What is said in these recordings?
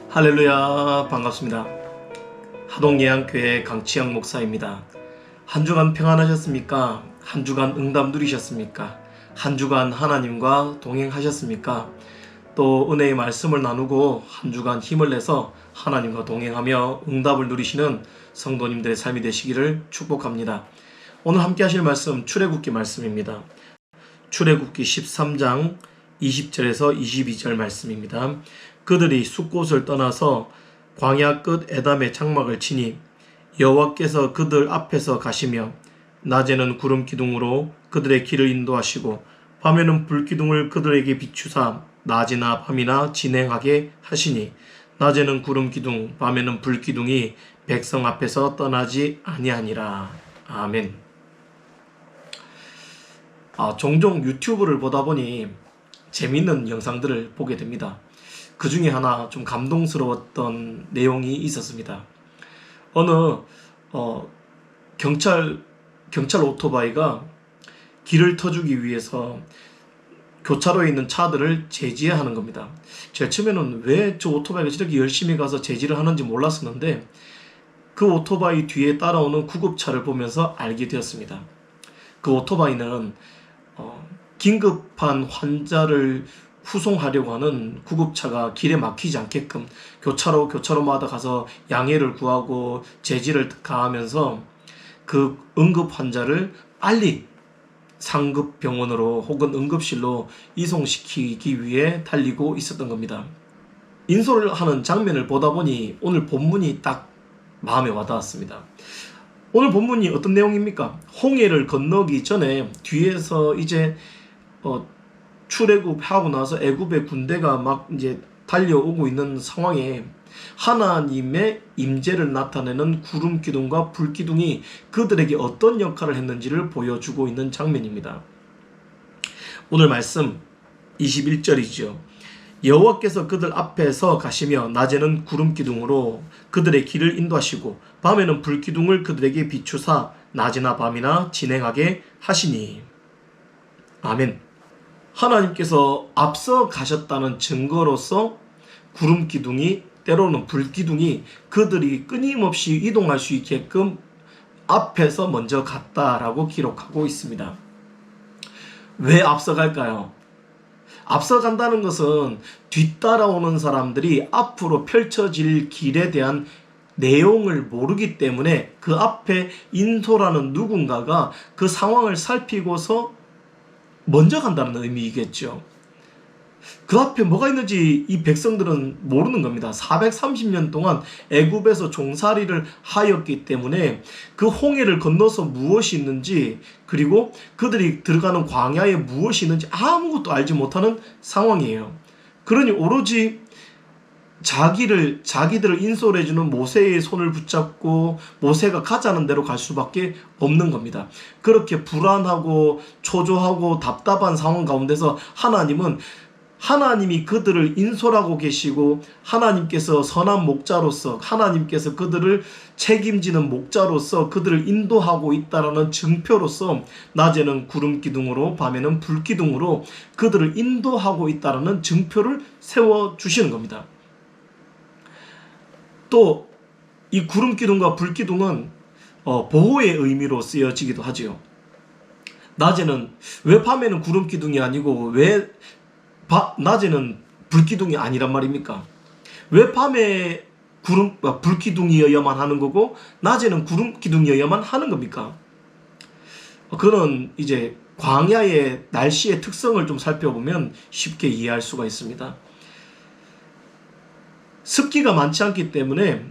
할렐루야, 반갑습니다. 하동예양교회 강치영 목사입니다. 한 주간 평안하셨습니까? 한 주간 응답 누리셨습니까? 한 주간 하나님과 동행하셨습니까? 또 은혜의 말씀을 나누고 한 주간 힘을 내서 하나님과 동행하며 응답을 누리시는 성도님들의 삶이 되시기를 축복합니다. 오늘 함께 하실 말씀 출애굽기 말씀입니다. 출애굽기 13장 20절에서 22절 말씀입니다. 그들이 숫곳을 떠나서 광야 끝 에담의 장막을 치니 여호와께서 그들 앞에서 가시며 낮에는 구름 기둥으로 그들의 길을 인도하시고 밤에는 불 기둥을 그들에게 비추사 낮이나 밤이나 진행하게 하시니 낮에는 구름 기둥 밤에는 불 기둥이 백성 앞에서 떠나지 아니하니라. 아멘. 종종 유튜브를 보다 보니 재미있는 영상들을 보게 됩니다. 그 중에 하나 좀 감동스러웠던 내용이 있었습니다. 어느 경찰 오토바이가 길을 터주기 위해서 교차로에 있는 차들을 제지하는 겁니다. 제가 처음에는 왜 저 오토바이가 저렇게 열심히 가서 제지를 하는지 몰랐었는데 그 오토바이 뒤에 따라오는 구급차를 보면서 알게 되었습니다. 그 오토바이는 긴급한 환자를 후송하려고 하는 구급차가 길에 막히지 않게끔 교차로마다 가서 양해를 구하고 제지를 가하면서 그 응급 환자를 빨리 상급 병원으로 혹은 응급실로 이송시키기 위해 달리고 있었던 겁니다. 인솔을 하는 장면을 보다 보니 오늘 본문이 딱 마음에 와닿았습니다. 오늘 본문이 어떤 내용입니까? 홍해를 건너기 전에 뒤에서 이제 출애굽하고 나서 애굽의 군대가 막 이제 달려오고 있는 상황에 하나님의 임재를 나타내는 구름 기둥과 불 기둥이 그들에게 어떤 역할을 했는지를 보여주고 있는 장면입니다. 오늘 말씀 21절이죠. 여호와께서 그들 앞에서 가시며 낮에는 구름 기둥으로 그들의 길을 인도하시고 밤에는 불 기둥을 그들에게 비추사 낮이나 밤이나 진행하게 하시니. 아멘. 하나님께서 앞서 가셨다는 증거로서 구름 기둥이 때로는 불 기둥이 그들이 끊임없이 이동할 수 있게끔 앞에서 먼저 갔다라고 기록하고 있습니다. 왜 앞서 갈까요? 앞서 간다는 것은 뒤따라오는 사람들이 앞으로 펼쳐질 길에 대한 내용을 모르기 때문에 그 앞에 인솔하는 누군가가 그 상황을 살피고서 먼저 간다는 의미이겠죠. 그 앞에 뭐가 있는지 이 백성들은 모르는 겁니다. 430년 동안 애굽에서 종살이를 하였기 때문에 그 홍해를 건너서 무엇이 있는지 그리고 그들이 들어가는 광야에 무엇이 있는지 아무것도 알지 못하는 상황이에요. 그러니 오로지 자기들을 인솔해주는 모세의 손을 붙잡고 모세가 가자는 대로 갈 수밖에 없는 겁니다. 그렇게 불안하고 초조하고 답답한 상황 가운데서 하나님이 그들을 인솔하고 계시고 하나님께서 선한 목자로서 하나님께서 그들을 책임지는 목자로서 그들을 인도하고 있다라는 증표로서 낮에는 구름 기둥으로 밤에는 불 기둥으로 그들을 인도하고 있다라는 증표를 세워주시는 겁니다. 또 이 구름 기둥과 불 기둥은 보호의 의미로 쓰여지기도 하지요. 낮에는 왜 밤에는 구름 기둥이 아니고 왜 낮에는 불 기둥이 아니란 말입니까? 왜 밤에 불 기둥이어야만 하는 거고 낮에는 구름 기둥이어야만 하는 겁니까? 그는 이제 광야의 날씨의 특성을 좀 살펴보면 쉽게 이해할 수가 있습니다. 습기가 많지 않기 때문에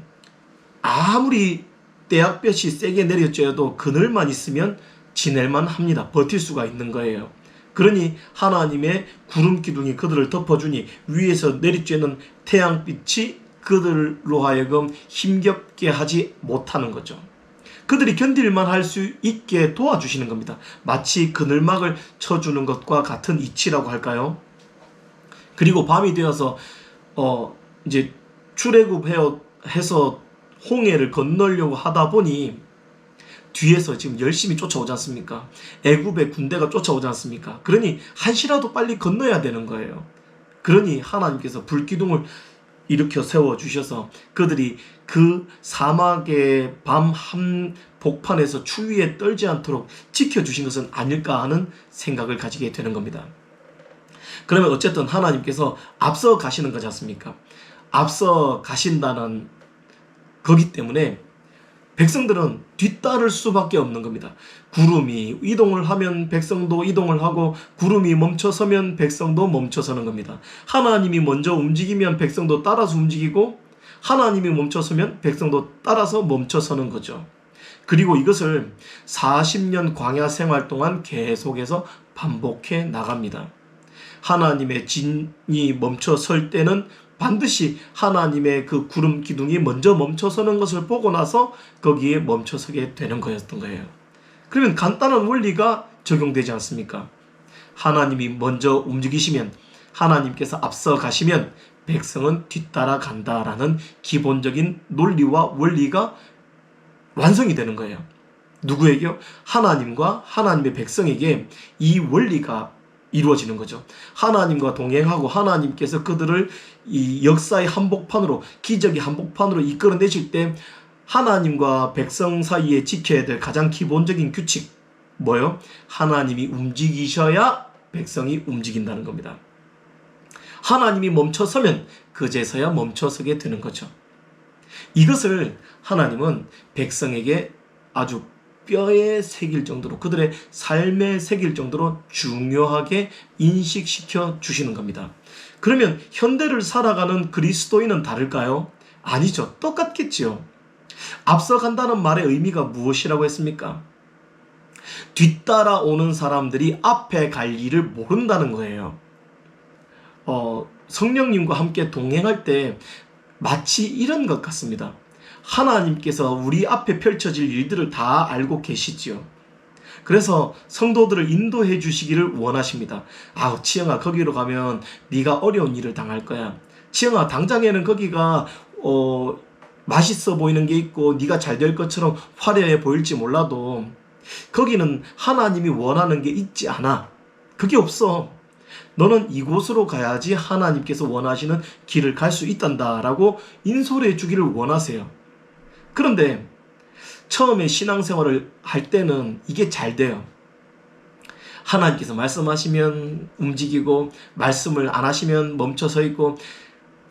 아무리 떼약볕이 세게 내려쬐도 그늘만 있으면 지낼만 합니다. 버틸 수가 있는 거예요. 그러니 하나님의 구름 기둥이 그들을 덮어주니 위에서 내리쬐는 태양빛이 그들로 하여금 힘겹게 하지 못하는 거죠. 그들이 견딜만 할 수 있게 도와주시는 겁니다. 마치 그늘막을 쳐주는 것과 같은 이치라고 할까요? 그리고 밤이 되어서 이제 출애굽해서 홍해를 건너려고 하다 보니 뒤에서 지금 열심히 쫓아오지 않습니까? 애굽의 군대가 쫓아오지 않습니까? 그러니 한시라도 빨리 건너야 되는 거예요. 그러니 하나님께서 불기둥을 일으켜 세워주셔서 그들이 그 사막의 밤 한복판에서 추위에 떨지 않도록 지켜주신 것은 아닐까 하는 생각을 가지게 되는 겁니다. 그러면 어쨌든 하나님께서 앞서 가시는 거지 않습니까? 앞서 가신다는 거기 때문에 백성들은 뒤따를 수밖에 없는 겁니다. 구름이 이동을 하면 백성도 이동을 하고 구름이 멈춰서면 백성도 멈춰서는 겁니다. 하나님이 먼저 움직이면 백성도 따라서 움직이고 하나님이 멈춰서면 백성도 따라서 멈춰서는 거죠. 그리고 이것을 40년 광야 생활 동안 계속해서 반복해 나갑니다. 하나님의 진이 멈춰설 때는 반드시 하나님의 그 구름 기둥이 먼저 멈춰서는 것을 보고 나서 거기에 멈춰서게 되는 거였던 거예요. 그러면 간단한 원리가 적용되지 않습니까? 하나님이 먼저 움직이시면, 하나님께서 앞서 가시면 백성은 뒤따라 간다라는 기본적인 논리와 원리가 완성이 되는 거예요. 누구에게요? 하나님과 하나님의 백성에게 이 원리가 이루어지는 거죠. 하나님과 동행하고 하나님께서 그들을 이 역사의 한복판으로, 기적의 한복판으로 이끌어내실 때 하나님과 백성 사이에 지켜야 될 가장 기본적인 규칙 뭐예요? 하나님이 움직이셔야 백성이 움직인다는 겁니다. 하나님이 멈춰서면 그제서야 멈춰서게 되는 거죠. 이것을 하나님은 백성에게 아주 뼈에 새길 정도로, 그들의 삶에 새길 정도로 중요하게 인식시켜 주시는 겁니다. 그러면 현대를 살아가는 그리스도인은 다를까요? 아니죠. 똑같겠지요. 앞서간다는 말의 의미가 무엇이라고 했습니까? 뒤따라오는 사람들이 앞에 갈 일을 모른다는 거예요. 성령님과 함께 동행할 때 마치 이런 것 같습니다. 하나님께서 우리 앞에 펼쳐질 일들을 다 알고 계시지요. 그래서 성도들을 인도해 주시기를 원하십니다. 치영아, 거기로 가면 네가 어려운 일을 당할 거야. 치영아, 당장에는 거기가 맛있어 보이는 게 있고 네가 잘 될 것처럼 화려해 보일지 몰라도 거기는 하나님이 원하는 게 있지 않아. 그게 없어. 너는 이곳으로 가야지 하나님께서 원하시는 길을 갈 수 있단다라고 인솔해 주기를 원하세요. 그런데 처음에 신앙생활을 할 때는 이게 잘 돼요. 하나님께서 말씀하시면 움직이고 말씀을 안 하시면 멈춰서 있고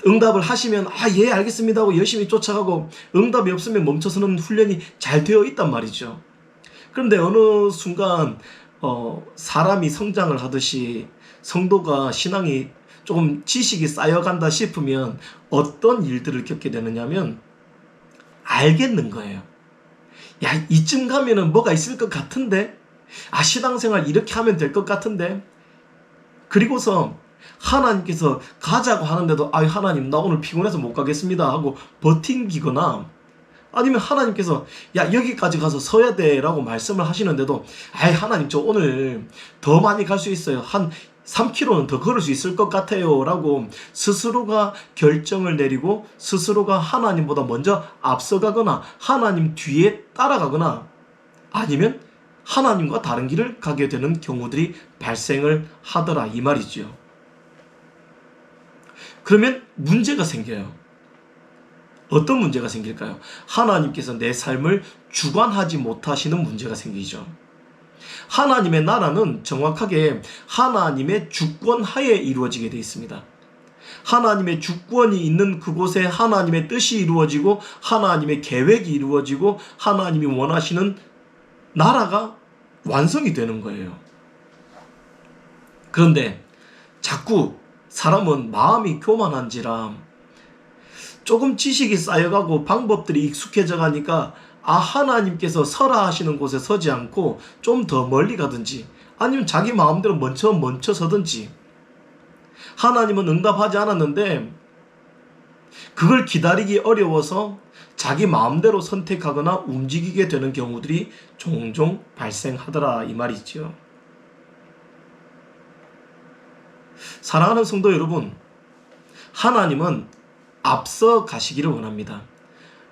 응답을 하시면 예 알겠습니다 하고 열심히 쫓아가고 응답이 없으면 멈춰서는 훈련이 잘 되어 있단 말이죠. 그런데 어느 순간 사람이 성장을 하듯이 성도가 신앙이 조금 지식이 쌓여간다 싶으면 어떤 일들을 겪게 되느냐면 알겠는 거예요. 이쯤 가면은 뭐가 있을 것 같은데? 신앙생활 이렇게 하면 될 것 같은데? 그리고서 하나님께서 가자고 하는데도 하나님 나 오늘 피곤해서 못 가겠습니다 하고 버팅기거나 아니면 하나님께서 여기까지 가서 서야 돼 라고 말씀을 하시는데도 하나님 저 오늘 더 많이 갈 수 있어요. 한 3km는 더 걸을 수 있을 것 같아요 라고 스스로가 결정을 내리고 스스로가 하나님보다 먼저 앞서가거나 하나님 뒤에 따라가거나 아니면 하나님과 다른 길을 가게 되는 경우들이 발생을 하더라 이 말이지요. 그러면 문제가 생겨요. 어떤 문제가 생길까요? 하나님께서 내 삶을 주관하지 못하시는 문제가 생기죠. 하나님의 나라는 정확하게 하나님의 주권 하에 이루어지게 되어 있습니다. 하나님의 주권이 있는 그곳에 하나님의 뜻이 이루어지고 하나님의 계획이 이루어지고 하나님이 원하시는 나라가 완성이 되는 거예요. 그런데 자꾸 사람은 마음이 교만한지라 조금 지식이 쌓여가고 방법들이 익숙해져 가니까 하나님께서 서라 하시는 곳에 서지 않고 좀 더 멀리 가든지 아니면 자기 마음대로 먼저 서든지 하나님은 응답하지 않았는데 그걸 기다리기 어려워서 자기 마음대로 선택하거나 움직이게 되는 경우들이 종종 발생하더라 이 말이지요. 사랑하는 성도 여러분, 하나님은 앞서 가시기를 원합니다.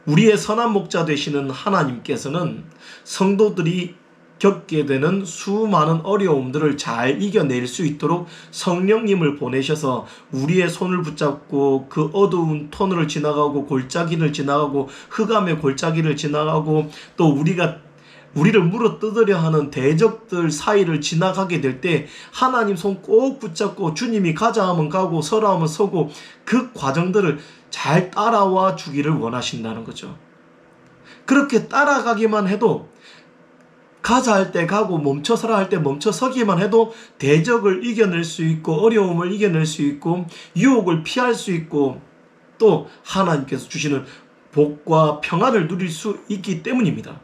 우리의 선한 목자 되시는 하나님께서는 성도들이 겪게 되는 수많은 어려움들을 잘 이겨낼 수 있도록 성령님을 보내셔서 우리의 손을 붙잡고 그 어두운 터널을 지나가고 골짜기를 지나가고 흑암의 골짜기를 지나가고 또 우리를 물어뜯으려 하는 대적들 사이를 지나가게 될 때 하나님 손 꼭 붙잡고 주님이 가자 하면 가고 서라 하면 서고 그 과정들을 잘 따라와 주기를 원하신다는 거죠. 그렇게 따라가기만 해도 가자 할 때 가고 멈춰서라 할 때 멈춰서기만 해도 대적을 이겨낼 수 있고 어려움을 이겨낼 수 있고 유혹을 피할 수 있고 또 하나님께서 주시는 복과 평안을 누릴 수 있기 때문입니다.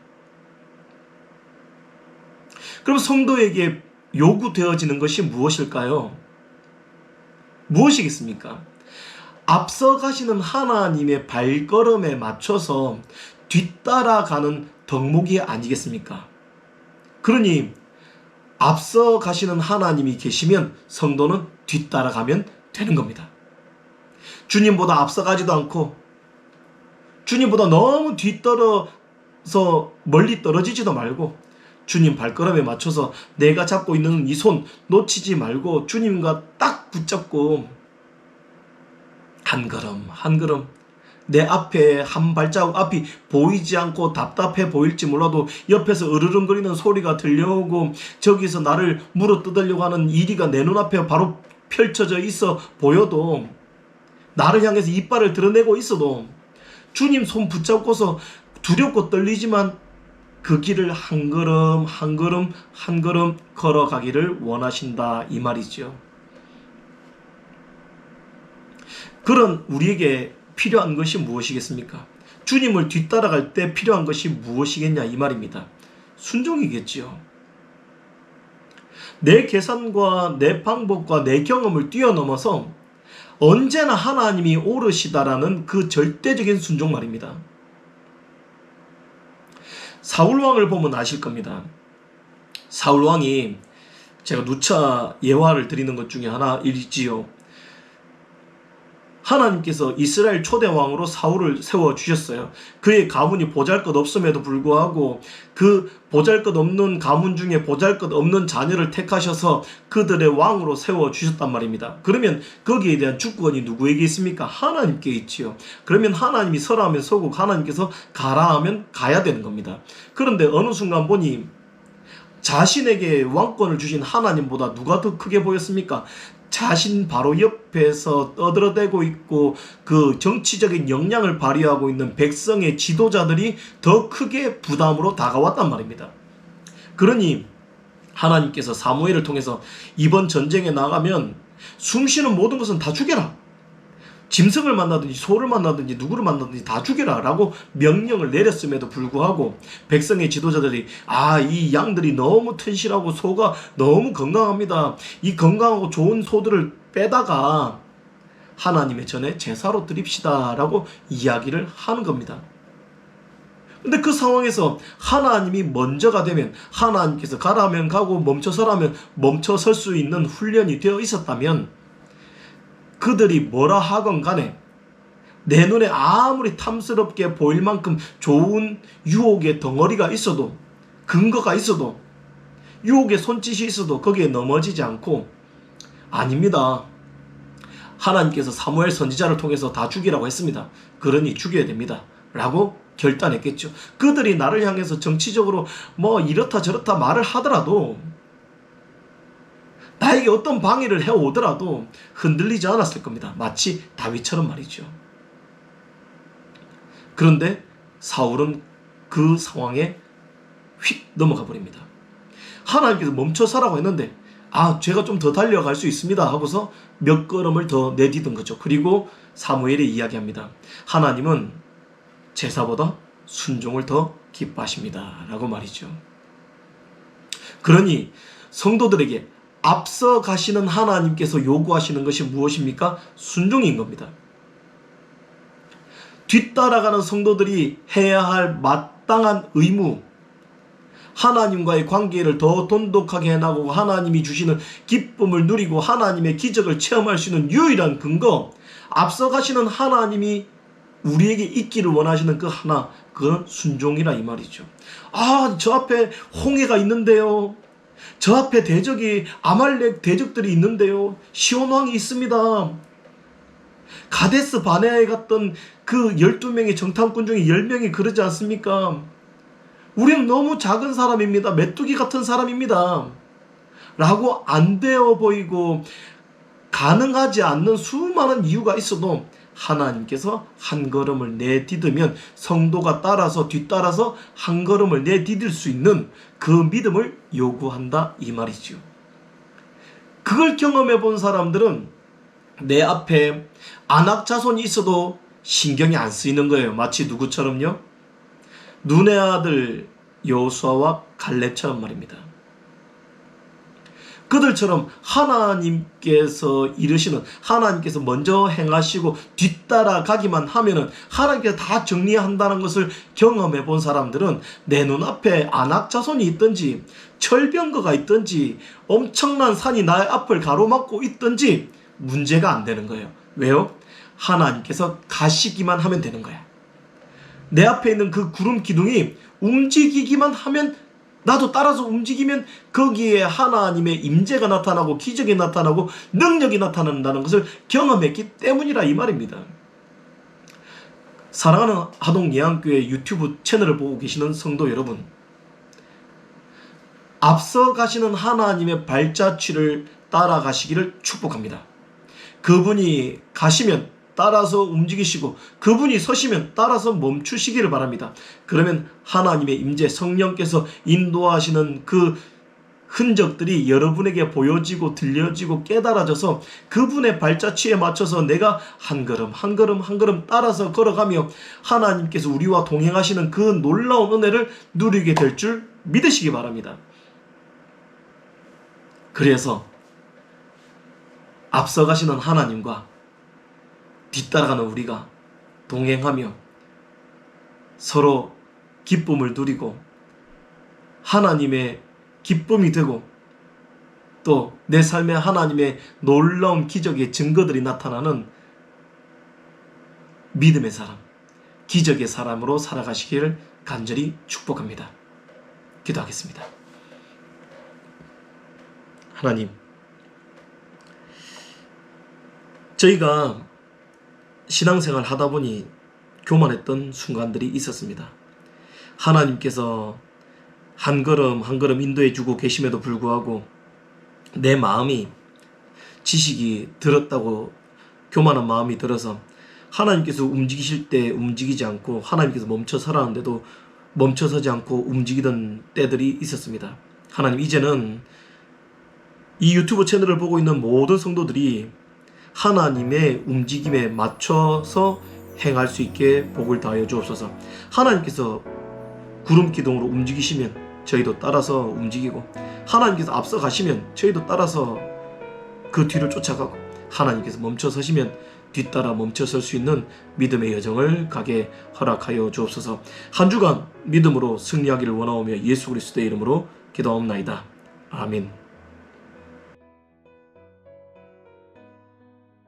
그럼 성도에게 요구되어지는 것이 무엇일까요? 무엇이겠습니까? 앞서가시는 하나님의 발걸음에 맞춰서 뒤따라가는 덕목이 아니겠습니까? 그러니 앞서가시는 하나님이 계시면 성도는 뒤따라가면 되는 겁니다. 주님보다 앞서가지도 않고 주님보다 너무 뒤떨어서 멀리 떨어지지도 말고 주님 발걸음에 맞춰서 내가 잡고 있는 이 손 놓치지 말고 주님과 딱 붙잡고 한 걸음 한 걸음 내 앞에 한 발자국 앞이 보이지 않고 답답해 보일지 몰라도 옆에서 으르렁거리는 소리가 들려오고 저기서 나를 물어뜯으려고 하는 이리가 내 눈앞에 바로 펼쳐져 있어 보여도 나를 향해서 이빨을 드러내고 있어도 주님 손 붙잡고서 두렵고 떨리지만 그 길을 한 걸음 한 걸음 한 걸음 걸어가기를 원하신다 이 말이죠. 그런 우리에게 필요한 것이 무엇이겠습니까? 주님을 뒤따라갈 때 필요한 것이 무엇이겠냐 이 말입니다. 순종이겠지요. 내 계산과 내 방법과 내 경험을 뛰어넘어서 언제나 하나님이 옳으시다라는 그 절대적인 순종 말입니다. 사울왕을 보면 아실 겁니다. 사울왕이 제가 누차 예화를 드리는 것 중에 하나이지요. 하나님께서 이스라엘 초대왕으로 사울을 세워주셨어요. 그의 가문이 보잘것없음에도 불구하고 그 보잘것없는 가문 중에 보잘것없는 자녀를 택하셔서 그들의 왕으로 세워주셨단 말입니다. 그러면 거기에 대한 주권이 누구에게 있습니까? 하나님께 있지요. 그러면 하나님이 서라 하면 서고 하나님께서 가라 하면 가야 되는 겁니다. 그런데 어느 순간 보니 자신에게 왕권을 주신 하나님보다 누가 더 크게 보였습니까? 자신 바로 옆에서 떠들어대고 있고 그 정치적인 역량을 발휘하고 있는 백성의 지도자들이 더 크게 부담으로 다가왔단 말입니다. 그러니 하나님께서 사무엘을 통해서 이번 전쟁에 나가면 숨쉬는 모든 것은 다 죽여라. 짐승을 만나든지 소를 만나든지 누구를 만나든지 다 죽여라 라고 명령을 내렸음에도 불구하고 백성의 지도자들이 이 양들이 너무 튼실하고 소가 너무 건강합니다. 이 건강하고 좋은 소들을 빼다가 하나님의 전에 제사로 드립시다 라고 이야기를 하는 겁니다. 근데 그 상황에서 하나님이 먼저가 되면 하나님께서 가라면 가고 멈춰서라면 멈춰설 수 있는 훈련이 되어 있었다면 그들이 뭐라 하건 간에 내 눈에 아무리 탐스럽게 보일 만큼 좋은 유혹의 덩어리가 있어도 근거가 있어도 유혹의 손짓이 있어도 거기에 넘어지지 않고 아닙니다. 하나님께서 사무엘 선지자를 통해서 다 죽이라고 했습니다. 그러니 죽여야 됩니다. 라고 결단했겠죠. 그들이 나를 향해서 정치적으로 뭐 이렇다 저렇다 말을 하더라도 나에게 어떤 방해를 해오더라도 흔들리지 않았을 겁니다. 마치 다윗처럼 말이죠. 그런데 사울은 그 상황에 휙 넘어가 버립니다. 하나님께서 멈춰서라고 했는데 제가 좀 더 달려갈 수 있습니다 하고서 몇 걸음을 더 내디딘 거죠. 그리고 사무엘이 이야기합니다. 하나님은 제사보다 순종을 더 기뻐하십니다 라고 말이죠. 그러니 성도들에게 앞서 가시는 하나님께서 요구하시는 것이 무엇입니까? 순종인 겁니다. 뒤따라가는 성도들이 해야 할 마땅한 의무, 하나님과의 관계를 더 돈독하게 해나가고 하나님이 주시는 기쁨을 누리고 하나님의 기적을 체험할 수 있는 유일한 근거, 앞서 가시는 하나님이 우리에게 있기를 원하시는 그 그건 순종이라 이 말이죠. 아, 저 앞에 홍해가 있는데요. 저 앞에 대적이 아말렉 대적들이 있는데요. 시온 왕이 있습니다. 가데스 바네아에 갔던 그 12명의 정탐꾼 중에 10명이 그러지 않습니까? 우리는 너무 작은 사람입니다. 메뚜기 같은 사람입니다. 라고 안 되어 보이고 가능하지 않는 수많은 이유가 있어도 하나님께서 한 걸음을 내디디면 성도가 뒤따라서 한 걸음을 내디딜 수 있는 그 믿음을 요구한다 이 말이죠. 그걸 경험해 본 사람들은 내 앞에 안악 자손이 있어도 신경이 안 쓰이는 거예요. 마치 누구처럼요? 눈의 아들 여호수아와 갈렙처럼 말입니다. 그들처럼 하나님께서 이르시는, 하나님께서 먼저 행하시고 뒤따라가기만 하면은 하나님께서 다 정리한다는 것을 경험해 본 사람들은 내 눈앞에 안악 자손이 있든지 철병거가 있든지 엄청난 산이 나의 앞을 가로막고 있든지 문제가 안 되는 거예요. 왜요? 하나님께서 가시기만 하면 되는 거야. 내 앞에 있는 그 구름 기둥이 움직이기만 하면, 나도 따라서 움직이면 거기에 하나님의 임재가 나타나고 기적이 나타나고 능력이 나타난다는 것을 경험했기 때문이라 이 말입니다. 사랑하는 하동 예안교회 유튜브 채널을 보고 계시는 성도 여러분, 앞서 가시는 하나님의 발자취를 따라가시기를 축복합니다. 그분이 가시면 따라서 움직이시고 그분이 서시면 따라서 멈추시기를 바랍니다. 그러면 하나님의 임재, 성령께서 인도하시는 그 흔적들이 여러분에게 보여지고 들려지고 깨달아져서 그분의 발자취에 맞춰서 내가 한 걸음 한 걸음 한 걸음 따라서 걸어가며 하나님께서 우리와 동행하시는 그 놀라운 은혜를 누리게 될 줄 믿으시기 바랍니다. 그래서 앞서가시는 하나님과 뒤따라가는 우리가 동행하며 서로 기쁨을 누리고 하나님의 기쁨이 되고 또 내 삶에 하나님의 놀라운 기적의 증거들이 나타나는 믿음의 사람, 기적의 사람으로 살아가시기를 간절히 축복합니다. 기도하겠습니다. 하나님, 저희가 신앙생활 하다 보니 교만했던 순간들이 있었습니다. 하나님께서 한 걸음 한 걸음 인도해 주고 계심에도 불구하고 내 마음이 지식이 들었다고 교만한 마음이 들어서 하나님께서 움직이실 때 움직이지 않고 하나님께서 멈춰서라는데도 멈춰서지 않고 움직이던 때들이 있었습니다. 하나님, 이제는 이 유튜브 채널을 보고 있는 모든 성도들이 하나님의 움직임에 맞춰서 행할 수 있게 복을 다하여 주옵소서. 하나님께서 구름 기둥으로 움직이시면 저희도 따라서 움직이고 하나님께서 앞서 가시면 저희도 따라서 그 뒤를 쫓아가고 하나님께서 멈춰 서시면 뒤따라 멈춰 설 수 있는 믿음의 여정을 가게 허락하여 주옵소서. 한 주간 믿음으로 승리하기를 원하오며 예수 그리스도의 이름으로 기도하옵나이다. 아멘.